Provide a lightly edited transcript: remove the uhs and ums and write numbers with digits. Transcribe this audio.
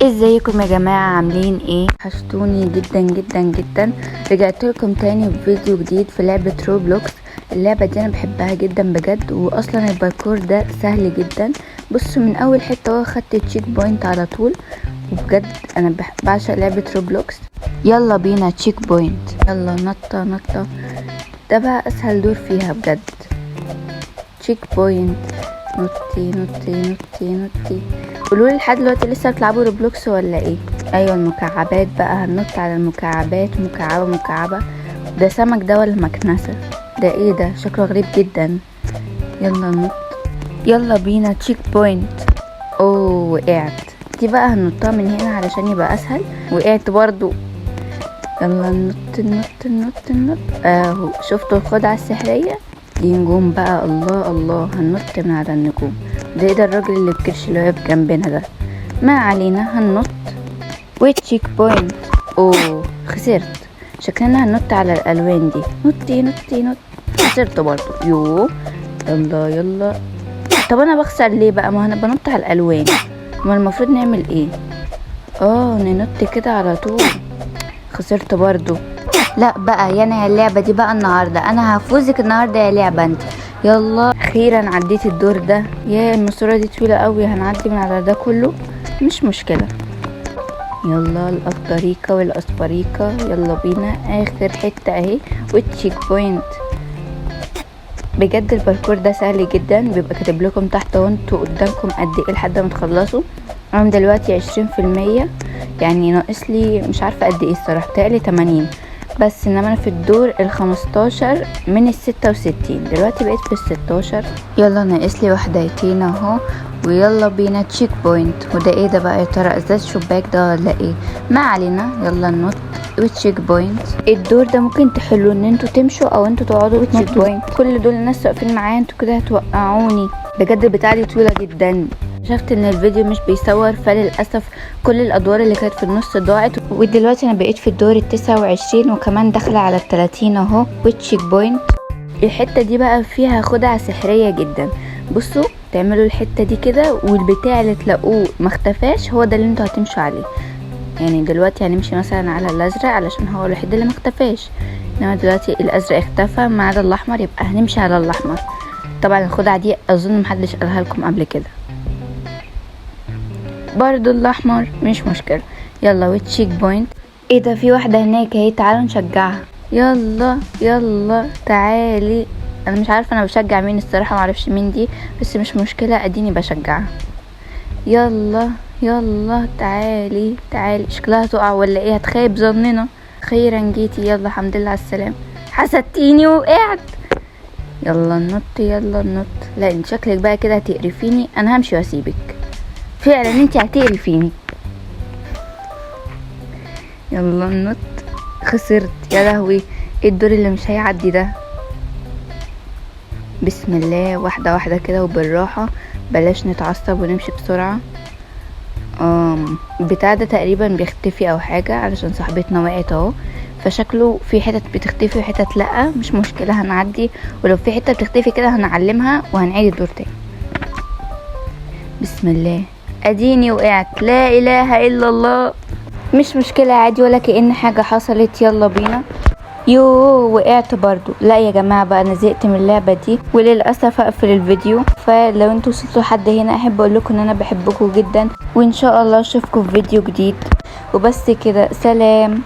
ازيكم يا جماعة، عاملين ايه؟ وحشتوني جدا جدا جدا. رجعت لكم تاني بفيديو جديد في لعبة روبلوكس. اللعبة دي انا بحبها جدا بجد، واصلا الباركور ده سهل جدا. بصوا من اول حتة خدت تشيك بوينت على طول، وبجد انا بعشق لعبة روبلوكس. يلا بينا تشيك بوينت، يلا نطة نطة. ده بقى اسهل دور فيها بجد. تشيك بوينت، نطي نطي نطي نطي. قولولي لحد دلوقتي لسه بتلعبوا روبلوكس ولا ايه؟ ايوه المكعبات بقى، هننط على المكعبات مكعبة مكعبة. ده سمك ده ولا مكنسة؟ ده ايه ده؟ شكله غريب جدا. يلا نط، يلا بينا تشيك بوينت. اوه وقعت. دي بقى هننطها من هنا علشان يبقى اسهل. وقعت برضو. يلا نط نط نط نط. اهو شفتوا الخدعة السحرية دي؟ نجوم بقى، الله الله. هننط من على النجوم. ده ايه ده الراجل اللي بكرش اللي واقف جنبنا ده؟ ما علينا، هننط. وتشيك بوينت. اوه خسرت. شكلنا هننط على الالوان دي. نطي نطي نط. خسرت برضو. يوه. يلا يلا. طب انا بخسر ليه بقى؟ ما انا بنط على الالوان. ما المفروض نعمل ايه؟ ننط كده على طول. خسرت برضو. لا بقى يا اللعبة دي بقى النهاردة انا هفوزك النهاردة يا لعبة انت. يلا اخيرا عديت الدور ده. يا الماسوره دي طويله قوي، هنعدي من على ده كله، مش مشكله. يلا القطريقه والاصفريقه، يلا بينا اخر حته اهي. وتشيك بوينت. بجد الباركور ده سهل جدا، بيبقى كاتب لكم تحت وانتوا قدامكم قد ايه لحد ما تخلصوا. انا دلوقتي 20%، يعني ناقص لي مش عارفه قد ايه الصراحه، بتهيألي 80 بس. انما انا في الدور ال15 من ال66، دلوقتي بقيت في ال16. يلا ناقص لي وحدتين اهو. ويلا بينا تشيك بوينت. وده ايه ده بقى يا ترى؟ ازاز شباك ده ولا ايه؟ ما علينا، يلا ننط وتشيك بوينت. الدور ده ممكن تحلوا ان انتوا تمشوا او انتوا تقعدوا وتشيك بوينت. كل دول الناس واقفين معايا، انتوا كده هتوقعوني. بجد البتاعه دي طويله جدا. شفت ان الفيديو مش بيصور، فللاسف كل الادوار اللي كانت في النص ضاعت. ودلوقتي انا بقيت في الدور ال29 وكمان داخله على ال30 اهو. وتشيك بوينت. الحته دي بقى فيها خدعه سحريه جدا. بصوا تعملوا الحته دي كده، والبتاع اللي تلاقوه ما اختفاش هو ده اللي انتوا هتمشوا عليه. يعني دلوقتي هنمشي مثلا على الازرق علشان هو الوحيد اللي ما اختفاش، انما دلوقتي الازرق اختفى ما عدا الاحمر، يبقى هنمشي على الاحمر. طبعا الخدعه دي اظن محدش قالها لكم قبل كده. برضو الاحمر مش مشكله. يلا وتشيك بوينت. ايه ده؟ في واحده هناك اهي، تعالوا نشجعها. يلا يلا تعالي. انا مش عارفه انا بشجع مين الصراحه، معرفش مين دي، بس مش مشكله اديني بشجعها. يلا يلا تعالي تعالي. شكلها تقع ولا ايه؟ هتخيب ظننا. خيرا جيتي، يلا الحمد لله على السلامه. حسدتيني وقعت. يلا ننط يلا ننط. لا انت شكلك بقى كده هتقرفيني، انا همشي واسيبك. فعلا انت هتقرفيني. يلا ننط. خسرت يا لهوي. ايه الدور اللي مش هيعدي ده؟ بسم الله، واحده واحده كده وبالراحه، بلاش نتعصب ونمشي بسرعه. البتاع ده تقريبا بيختفي او حاجه علشان صاحبتنا وقعت اهو، فشكله في حتت بتختفي وحتت لا، مش مشكله هنعدي. ولو في حته بتختفي كده هنعلمها وهنعيد الدور تاني. بسم الله. اديني وقعت، لا اله الا الله. مش مشكله عادي، ولا كأن حاجه حصلت. يلا بينا. وقعت برضو. لا يا جماعه بقى، انا زهقت من اللعبه دي وللاسف هقفل الفيديو. فلو انتوا وصلتوا لحد هنا احب اقول لكم ان انا بحبكم جدا، وان شاء الله اشوفكم في فيديو جديد. وبس كده، سلام.